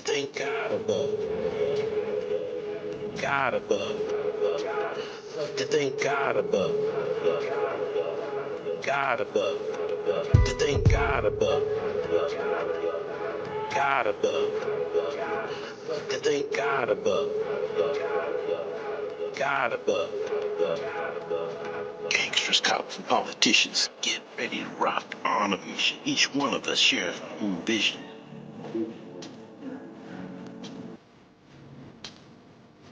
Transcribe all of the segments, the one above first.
thank God above, God above, to thank God above, God above, to thank God above, God above, to thank God above, God above. Gangsters, cops, and politicians, get ready to rock on a mission. Each one of us shares our own vision.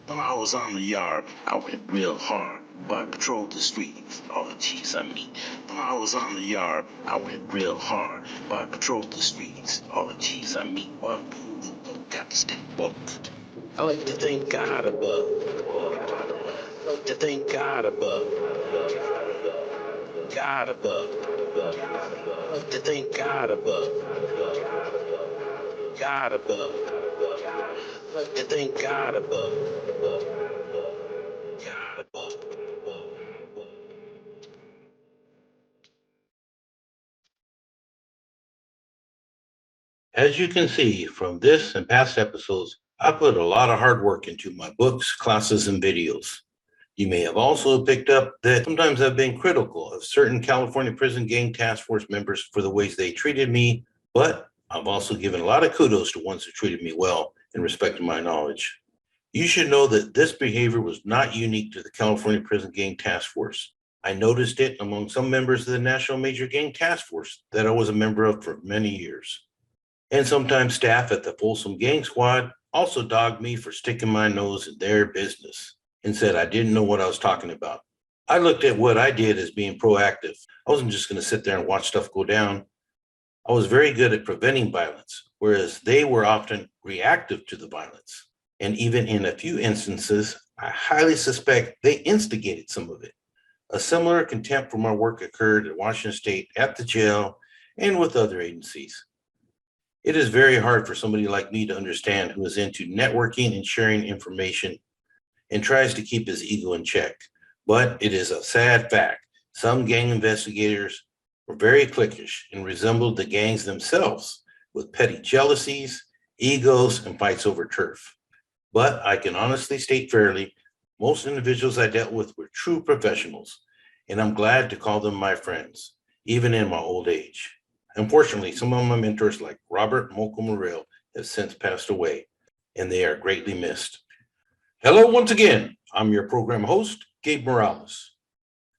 When I was on the yard, I went real hard, but I patrolled the streets, all the T's I meet. When I was on the yard, I went real hard, but I patrolled the streets, all the T's I meet. Well, got to stay booked. I like to thank God above, to thank God above, God above, to thank God above, God above, to thank God above, God above. As you can see from this and past episodes, I put a lot of hard work into my books, classes, and videos. You may have also picked up that sometimes I've been critical of certain California Prison Gang Task Force members for the ways they treated me, but I've also given a lot of kudos to ones who treated me well and respected my knowledge. You should know that this behavior was not unique to the California Prison Gang Task Force. I noticed it among some members of the National Major Gang Task Force that I was a member of for many years. And sometimes staff at the Folsom Gang Squad also dogged me for sticking my nose in their business and said I didn't know what I was talking about. I looked at what I did as being proactive. I wasn't just going to sit there and watch stuff go down. I was very good at preventing violence, whereas they were often reactive to the violence. And even in a few instances, I highly suspect they instigated some of it. A similar contempt for my work occurred at Washington State, at the jail, and with other agencies. It is very hard for somebody like me to understand who is into networking and sharing information and tries to keep his ego in check. But it is a sad fact. Some gang investigators were very cliquish and resembled the gangs themselves with petty jealousies, egos, and fights over turf. But I can honestly state fairly, most individuals I dealt with were true professionals, and I'm glad to call them my friends, even in my old age. Unfortunately, some of my mentors, like Robert Moco Morel, have since passed away, and they are greatly missed. Hello, once again. I'm your program host, Gabe Morales.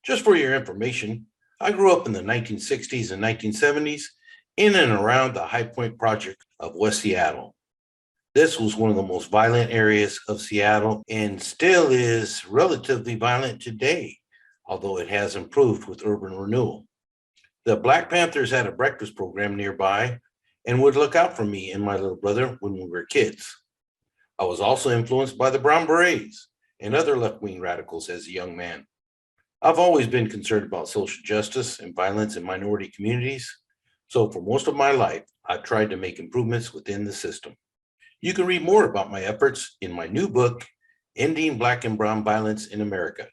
Just for your information, I grew up in the 1960s and 1970s in and around the High Point Project of West Seattle. This was one of the most violent areas of Seattle and still is relatively violent today, although it has improved with urban renewal. The Black Panthers had a breakfast program nearby and would look out for me and my little brother when we were kids. I was also influenced by the Brown Berets and other left-wing radicals as a young man. I've always been concerned about social justice and violence in minority communities, so for most of my life, I've tried to make improvements within the system. You can read more about my efforts in my new book, Ending Black and Brown Violence in America,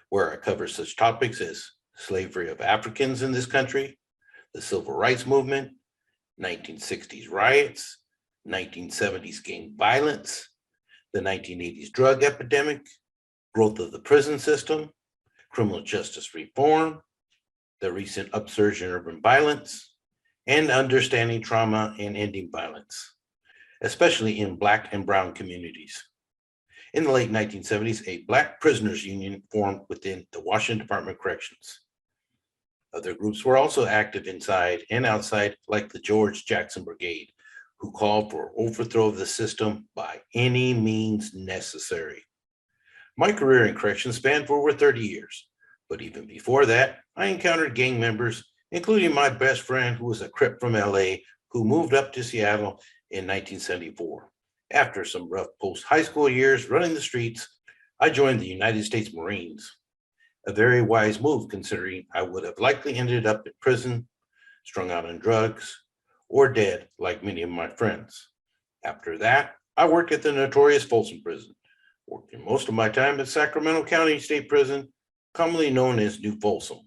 where I cover such topics as slavery of Africans in this country, the Civil Rights Movement, 1960s riots, 1970s gang violence, the 1980s drug epidemic, growth of the prison system, criminal justice reform, the recent upsurge in urban violence, and understanding trauma and ending violence, especially in Black and Brown communities. In the late 1970s, a Black prisoners union formed within the Washington Department of Corrections. Other groups were also active inside and outside, like the George Jackson Brigade, who called for overthrow of the system by any means necessary. My career in corrections spanned for over 30 years, but even before that, I encountered gang members, including my best friend who was a Crip from LA who moved up to Seattle in 1974. After some rough post-high school years running the streets, I joined the United States Marines. A very wise move considering I would have likely ended up in prison, strung out on drugs, or dead like many of my friends. After that, I worked at the notorious Folsom Prison, working most of my time at Sacramento County State Prison, commonly known as New Folsom,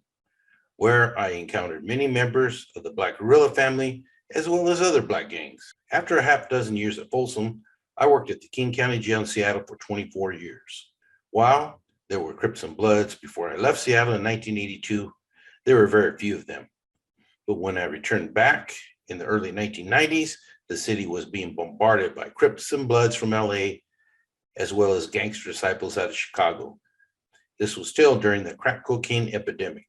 where I encountered many members of the Black Guerrilla Family, as well as other Black gangs. After a half dozen years at Folsom, I worked at the King County Jail in Seattle for 24 years. While there were Crips and Bloods before I left Seattle in 1982, there were very few of them. But when I returned back in the early 1990s, the city was being bombarded by Crips and Bloods from LA, as well as gangster disciples out of Chicago. This was still during the crack cocaine epidemic.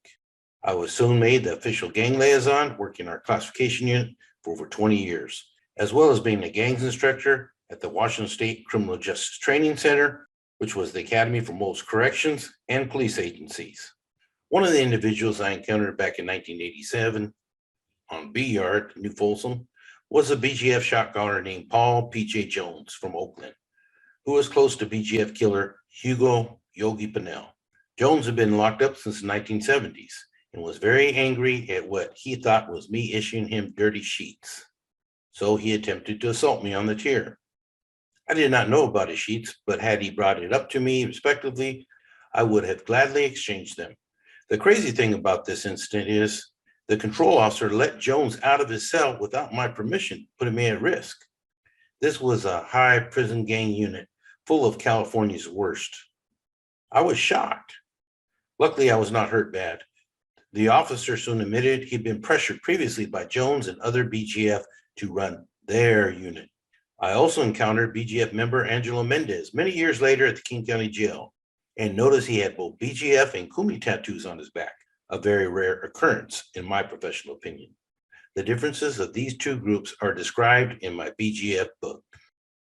I was soon made the official gang liaison, working our classification unit for over 20 years, as well as being a gangs instructor at the Washington State Criminal Justice Training Center, which was the academy for most corrections and police agencies. One of the individuals I encountered back in 1987 on B Yard, New Folsom, was a BGF shot caller named Paul P.J. Jones from Oakland, who was close to BGF killer Hugo Yogi Pinnell. Jones had been locked up since the 1970s and was very angry at what he thought was me issuing him dirty sheets. So he attempted to assault me on the tier. I did not know about his sheets, but had he brought it up to me respectively, I would have gladly exchanged them. The crazy thing about this incident is the control officer let Jones out of his cell without my permission, putting me at risk. This was a high prison gang unit full of California's worst. I was shocked. Luckily, I was not hurt bad. The officer soon admitted he'd been pressured previously by Jones and other BGF to run their unit. I also encountered BGF member Angelo Mendez many years later at the King County Jail, and noticed he had both BGF and KUMI tattoos on his back, a very rare occurrence in my professional opinion. The differences of these two groups are described in my BGF book.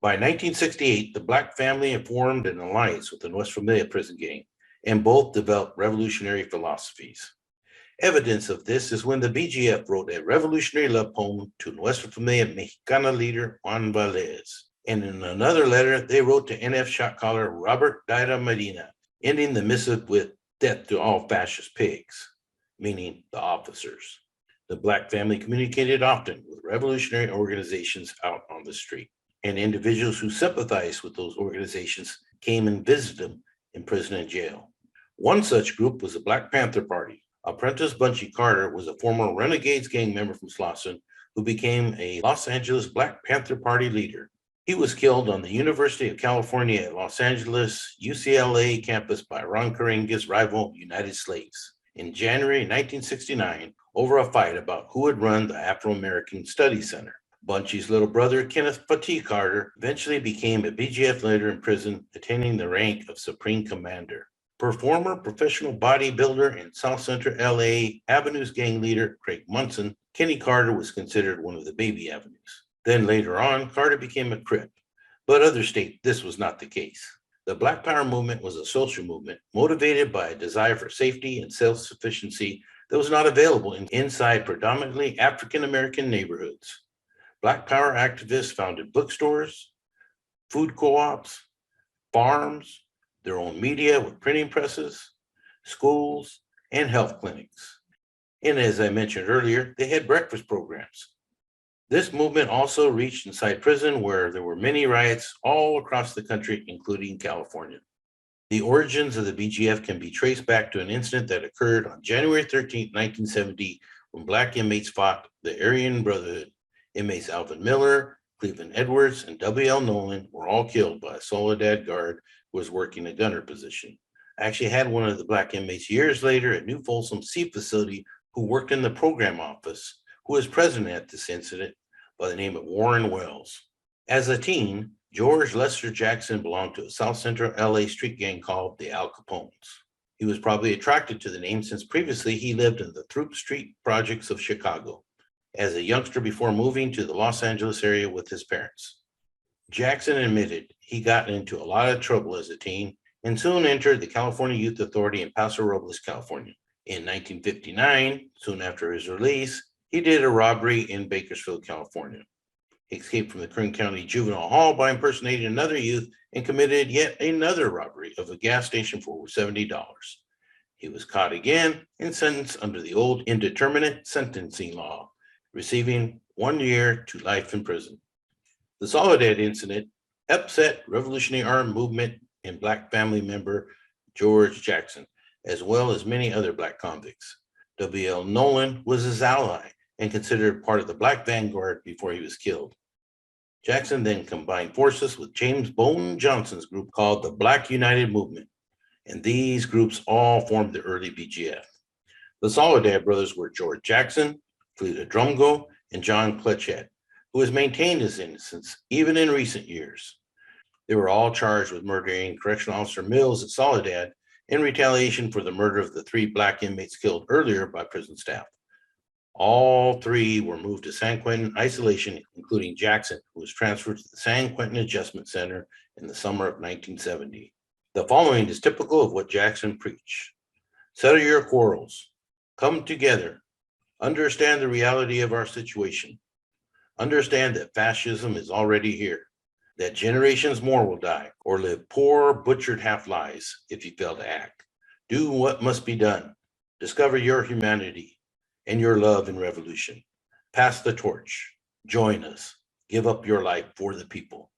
By 1968, the Black family formed an alliance with the West Familia prison gang, and both developed revolutionary philosophies. Evidence of this is when the BGF wrote a revolutionary love poem to Nuestra Familia Mexicana leader Juan Valdez. And in another letter, they wrote to NF shot caller Robert Daira Medina, ending the missive with "Death to all fascist pigs," meaning the officers. The Black family communicated often with revolutionary organizations out on the street, and individuals who sympathized with those organizations came and visited them in prison and jail. One such group was the Black Panther Party. Apprentice Bunchy Carter was a former Renegades gang member from Slauson who became a Los Angeles Black Panther Party leader. He was killed on the University of California at Los Angeles, UCLA campus by Ron Karenga's rival United Slaves in January 1969 over a fight about who would run the Afro-American Studies Center. Bunchy's little brother, Kenneth Fatih Carter, eventually became a BGF leader in prison, attaining the rank of Supreme Commander. Former professional bodybuilder and South Central LA Avenues gang leader Craig Munson, Kenny Carter was considered one of the baby avenues. Then later on, Carter became a Crip, but others state this was not the case. The Black Power movement was a social movement motivated by a desire for safety and self-sufficiency that was not available inside predominantly African-American neighborhoods. Black Power activists founded bookstores, food co-ops, farms, their own media with printing presses, schools, and health clinics. And as I mentioned earlier, they had breakfast programs. This movement also reached inside prison where there were many riots all across the country, including California. The origins of the BGF can be traced back to an incident that occurred on January 13, 1970, when Black inmates fought the Aryan Brotherhood. Inmates Alvin Miller, Cleveland Edwards, and W.L. Nolan were all killed by a Soledad guard who was working a gunner position. I actually had one of the Black inmates years later at New Folsom C facility who worked in the program office, who was present at this incident by the name of Warren Wells. As a teen, George Lester Jackson belonged to a South Central LA street gang called the Al Capones. He was probably attracted to the name since previously he lived in the Throop Street projects of Chicago as a youngster before moving to the Los Angeles area with his parents. Jackson admitted he got into a lot of trouble as a teen and soon entered the California Youth Authority in Paso Robles, California. In 1959, soon after his release, he did a robbery in Bakersfield, California. He escaped from the Kern County Juvenile Hall by impersonating another youth and committed yet another robbery of a gas station for over $70. He was caught again and sentenced under the old indeterminate sentencing law, receiving 1 year to life in prison. The Soledad incident upset Revolutionary Armed Movement and Black family member George Jackson, as well as many other Black convicts. W.L. Nolan was his ally and considered part of the Black Vanguard before he was killed. Jackson then combined forces with James Bone Johnson's group called the Black United Movement, and these groups all formed the early BGF. The Soledad brothers were George Jackson, Fleta Drumgo, and John Pletchet, who has maintained his innocence even in recent years. They were all charged with murdering Correctional Officer Mills at Soledad in retaliation for the murder of the 3 Black inmates killed earlier by prison staff. All 3 were moved to San Quentin isolation, including Jackson, who was transferred to the San Quentin Adjustment Center in the summer of 1970. The following is typical of what Jackson preached. Settle your quarrels. Come together. Understand the reality of our situation. Understand that fascism is already here, that generations more will die or live poor, butchered half-lives if you fail to act. Do what must be done. Discover your humanity and your love in revolution. Pass the torch. Join us. Give up your life for the people.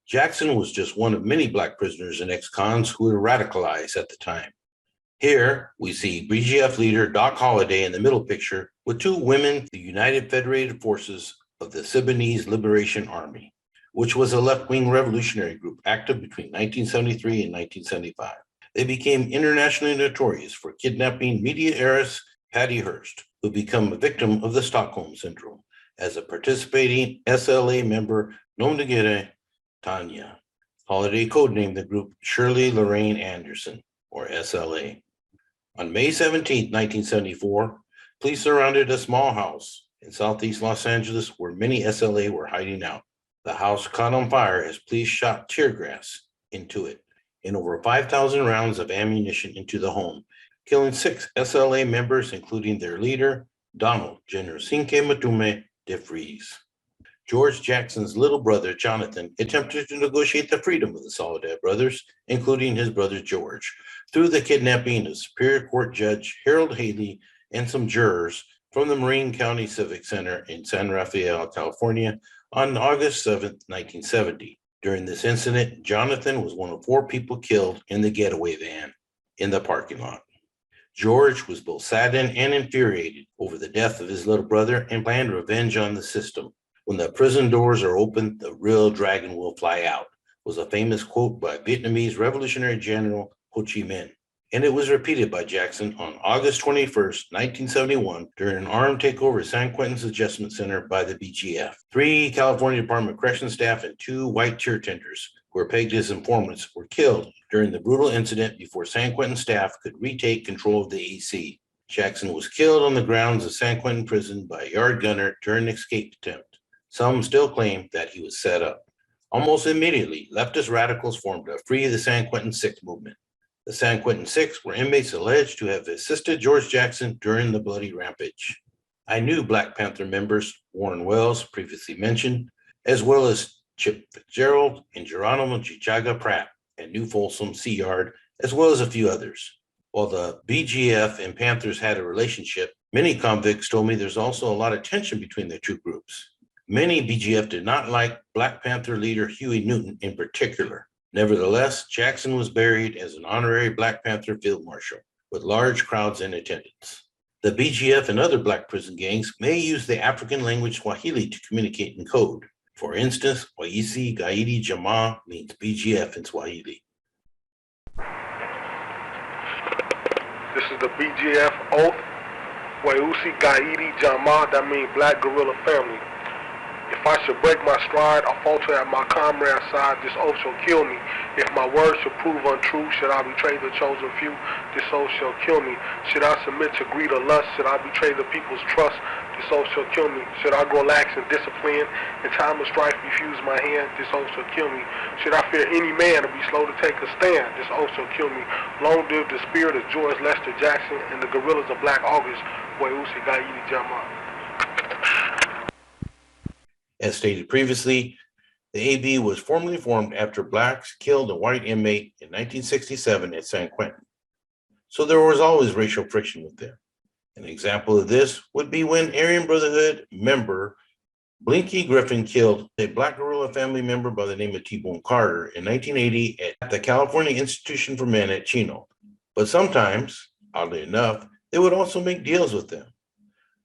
Jackson was just one of many Black prisoners and ex-cons who were radicalized at the time. Here we see BGF leader Doc Holliday in the middle picture with 2 women, the United Federated Forces of the Sudanese Liberation Army, which was a left-wing revolutionary group active between 1973 and 1975. They became internationally notorious for kidnapping media heiress Patty Hearst, who became a victim of the Stockholm Syndrome as a participating SLA member known to get Tanya. Holliday codenamed the group Shirley Lorraine Anderson, or SLA. On May 17, 1974, police surrounded a small house in southeast Los Angeles where many SLA were hiding out. The house caught on fire as police shot tear gas into it and over 5,000 rounds of ammunition into the home, killing 6 SLA members, including their leader, Donald Generosinke Matume de Vries. George Jackson's little brother, Jonathan, attempted to negotiate the freedom of the Soledad brothers, including his brother George, through the kidnapping of Superior Court Judge Harold Haley and some jurors from the Marin County Civic Center in San Rafael, California, on August 7, 1970. During this incident, Jonathan was one of 4 people killed in the getaway van in the parking lot. George was both saddened and infuriated over the death of his little brother and planned revenge on the system. When the prison doors are open, the real dragon will fly out, was a famous quote by Vietnamese Revolutionary General Ho Chi Minh. And it was repeated by Jackson on August 21, 1971, during an armed takeover at San Quentin's Adjustment Center by the BGF. 3 California Department of Corrections staff and 2 white tear tenders, who were pegged as informants, were killed during the brutal incident before San Quentin staff could retake control of the AC. Jackson was killed on the grounds of San Quentin Prison by a yard gunner during an escape attempt. Some still claim that he was set up. Almost immediately, leftist radicals formed a Free the San Quentin Six movement. The San Quentin Six were inmates alleged to have assisted George Jackson during the bloody rampage. I knew Black Panther members Warren Wells, previously mentioned, as well as Chip Fitzgerald and Geronimo Chichaga Pratt at New Folsom Sea Yard, as well as a few others. While the BGF and Panthers had a relationship, many convicts told me there's also a lot of tension between the 2 groups. Many BGF did not like Black Panther leader Huey Newton in particular. Nevertheless, Jackson was buried as an honorary Black Panther field marshal, with large crowds in attendance. The BGF and other Black prison gangs may use the African language Swahili to communicate in code. For instance, Waisi Gaidi Jamaa means BGF in Swahili. This is the BGF Oath. Weusi Gaidi Jamaa, that means Black Guerrilla Family. If I should break my stride or falter at my comrade's side, this oath shall kill me. If my words should prove untrue, should I betray the chosen few, this oath shall kill me. Should I submit to greed or lust, should I betray the people's trust, this oath shall kill me. Should I grow lax in discipline, in time of strife refuse my hand, this oath shall kill me. Should I fear any man or be slow to take a stand, this oath shall kill me. Long live the spirit of George Lester Jackson and the guerrillas of Black August, Weusi Gaidi Jamaa. As stated previously, the AB was formally formed after Blacks killed a white inmate in 1967 at San Quentin. So there was always racial friction with them. An example of this would be when Aryan Brotherhood member Blinky Griffin killed a Black Guerrilla Family member by the name of T-Bone Carter in 1980 at the California Institution for Men at Chino. But sometimes, oddly enough, they would also make deals with them.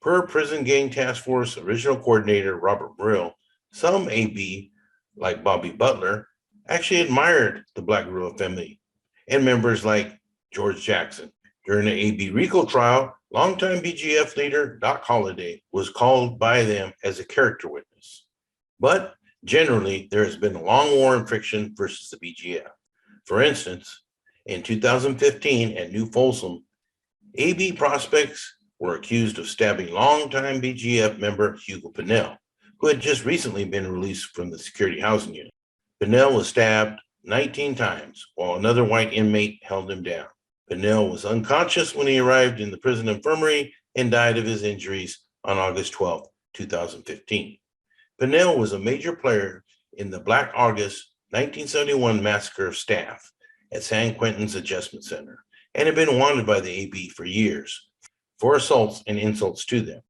Per Prison Gang Task Force original coordinator Robert Brill, Some AB, like Bobby Butler, actually admired the Black Guerrilla Family and members like George Jackson. During the AB RICO trial, longtime BGF leader Doc Holliday was called by them as a character witness. But generally, there has been a long war in friction versus the BGF. For instance, in 2015 at New Folsom, AB prospects were accused of stabbing longtime BGF member Hugo Pinnell, who had just recently been released from the security housing unit. Pinnell was stabbed 19 times while another white inmate held him down. Pinnell was unconscious when he arrived in the prison infirmary and died of his injuries on August 12, 2015. Pinnell was a major player in the Black August 1971 massacre of staff at San Quentin's Adjustment Center and had been wanted by the AB for years for assaults and insults to them.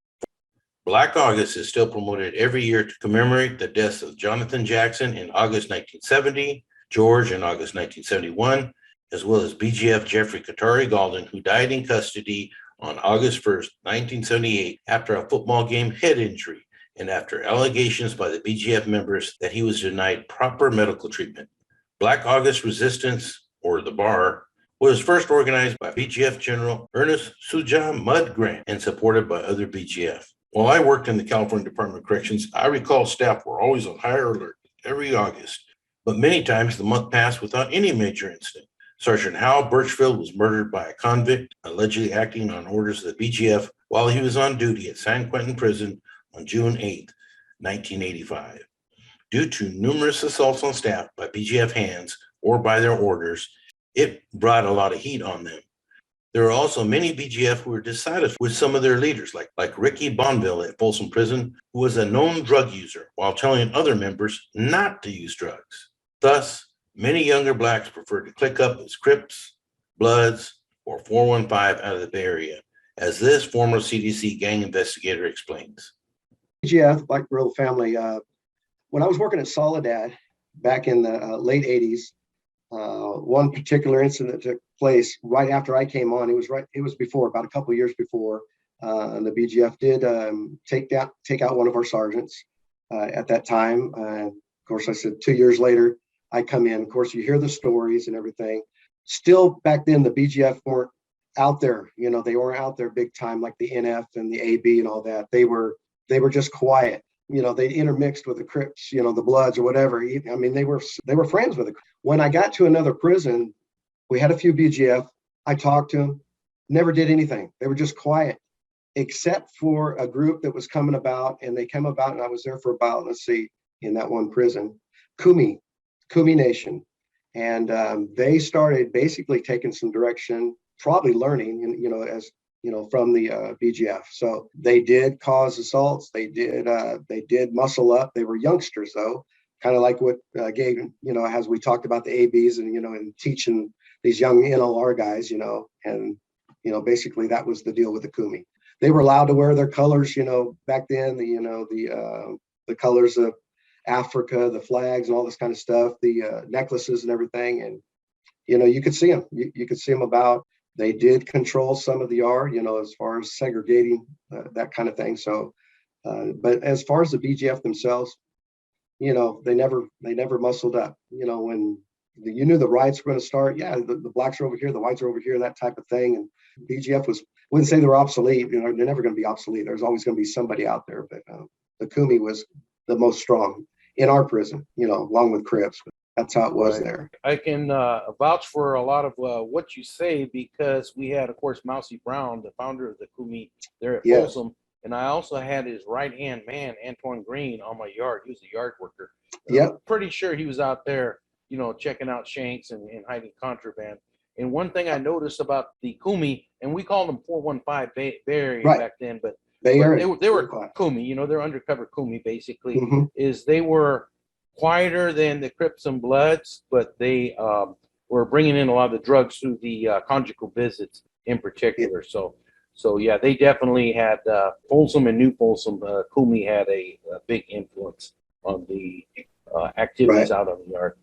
Black August is still promoted every year to commemorate the deaths of Jonathan Jackson in August 1970, George in August 1971, as well as BGF Jeffrey Katari Galden, who died in custody on August 1st, 1978, after a football game head injury and after allegations by the BGF members that he was denied proper medical treatment. Black August Resistance, or the BAR, was first organized by BGF General Ernest Suja Mud Grant and supported by other BGF. While I worked in the California Department of Corrections, I recall staff were always on higher alert every August, but many times the month passed without any major incident. Sergeant Hal Birchfield was murdered by a convict, allegedly acting on orders of the BGF while he was on duty at San Quentin Prison on June 8, 1985. Due to numerous assaults on staff by BGF hands or by their orders, it brought a lot of heat on them. There are also many BGF who were dissatisfied with some of their leaders, like Ricky Bonville at Folsom Prison, who was a known drug user while telling other members not to use drugs. Thus, many younger Blacks preferred to click up as Crips, Bloods, or 415 out of the Bay Area, as this former CDC gang investigator explains. BGF, Black Guerrilla Family, when I was working at Soledad back in the late 80s, one particular incident took place right after I came on. It was before, about a couple of years before, and the BGF did take out one of our sergeants at that time. Of course, I said 2 years later, I come in. Of course, you hear the stories and everything. Still back then, the BGF weren't out there. You know, they weren't out there big time like the NF and the AB and all that. They were just quiet. You know, they intermixed with the Crips, you know, the Bloods or whatever. I mean, they were friends with it. When I got to another prison, we had a few BGF. I talked to them, never did anything. They were just quiet, except for a group that was coming about, and they came about, and I was there for about, in that one prison, KUMI Nation. And they started basically taking some direction, probably learning, from the BGF. So they did cause assaults. They did muscle up. They were youngsters though, kind of like what Gabe, as we talked about the ABs and teaching these young NLR guys, and basically that was the deal with the KUMI. They were allowed to wear their colors, back then, the colors of Africa, the flags and all this kind of stuff, the necklaces and everything. And, you could see them, you could see them about. They did control some of the R, as far as segregating that kind of thing. So, but as far as the BGF themselves, they never muscled up. When you knew the riots were going to start, yeah, the blacks are over here, the whites are over here, that type of thing. And BGF wouldn't say they were obsolete. They're never going to be obsolete. There's always going to be somebody out there. But the KUMI was the most strong in our prison, along with Crips. That's how it was there. I can vouch for a lot of what you say, because we had, of course, Mousy Brown, the founder of the KUMI there at Folsom, and I also had his right-hand man, Antoine Green, on my yard. He was a yard worker. Yeah, I'm pretty sure he was out there, checking out shanks and hiding contraband. And one thing I noticed about the KUMI, and we called them 415 Bay Area back then, but they were KUMI, they're undercover KUMI basically, is they were quieter than the Crips and Bloods, but they were bringing in a lot of the drugs through the conjugal visits in particular. So yeah, they definitely had Folsom and New Folsom. KUMI had a big influence on the activities out on the yard.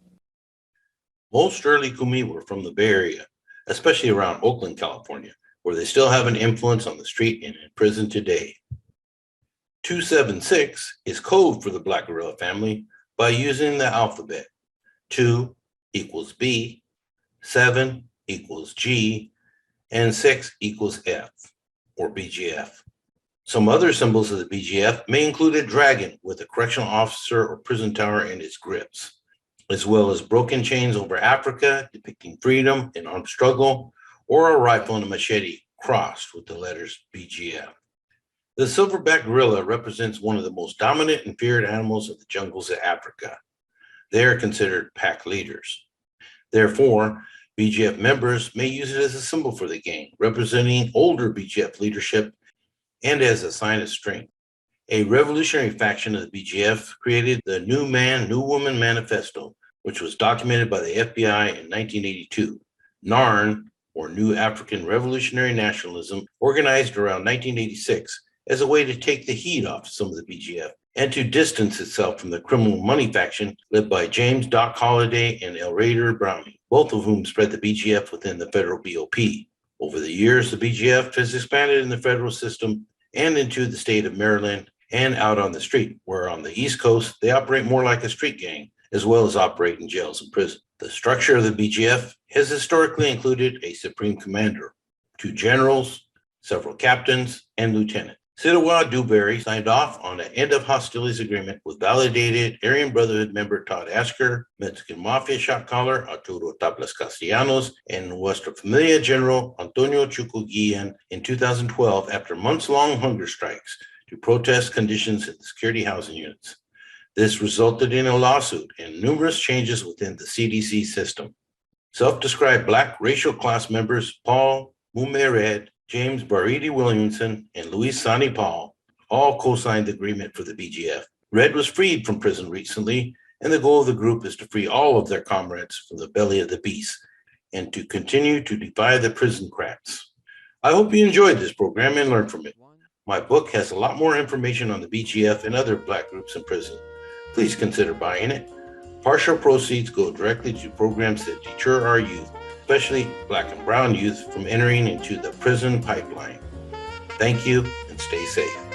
Most early KUMI were from the Bay Area, especially around Oakland, California, where they still have an influence on the street and in prison today. 276 is code for the Black Guerrilla family by using the alphabet. 2 equals B, 7 equals G, and 6 equals F, or BGF. Some other symbols of the BGF may include a dragon with a correctional officer or prison tower in its grips, as well as broken chains over Africa depicting freedom and armed struggle, or a rifle and a machete crossed with the letters BGF. The silverback gorilla represents one of the most dominant and feared animals of the jungles of Africa. They are considered pack leaders. Therefore, BGF members may use it as a symbol for the gang, representing older BGF leadership and as a sign of strength. A revolutionary faction of the BGF created the New Man, New Woman Manifesto, which was documented by the FBI in 1982. NARN, or New African Revolutionary Nationalism, organized around 1986 as a way to take the heat off some of the BGF and to distance itself from the criminal money faction led by James Doc Holliday and El Raider Browning, both of whom spread the BGF within the federal BOP. Over the years, the BGF has expanded in the federal system and into the state of Maryland and out on the street, where on the East Coast, they operate more like a street gang, as well as operate in jails and prisons. The structure of the BGF has historically included a supreme commander, 2 generals, several captains, and lieutenants. Sidiwa Dewberry signed off on an end of hostilities agreement with validated Aryan Brotherhood member Todd Asker, Mexican Mafia shot caller Arturo Tablas Castellanos, and Nuestra Familia General Antonio Chucuguillan in 2012 after months-long hunger strikes to protest conditions in the security housing units. This resulted in a lawsuit and numerous changes within the CDC system. Self-described Black racial class members Paul Mumered, James Baridi Williamson, and Luis Sani Paul all co-signed the agreement for the BGF. Red was freed from prison recently, and the goal of the group is to free all of their comrades from the belly of the beast and to continue to defy the prison crats. I hope you enjoyed this program and learned from it. My book has a lot more information on the BGF and other Black groups in prison. Please consider buying it. Partial proceeds go directly to programs that deter our youth, especially Black and brown youth, from entering into the prison pipeline. Thank you and stay safe.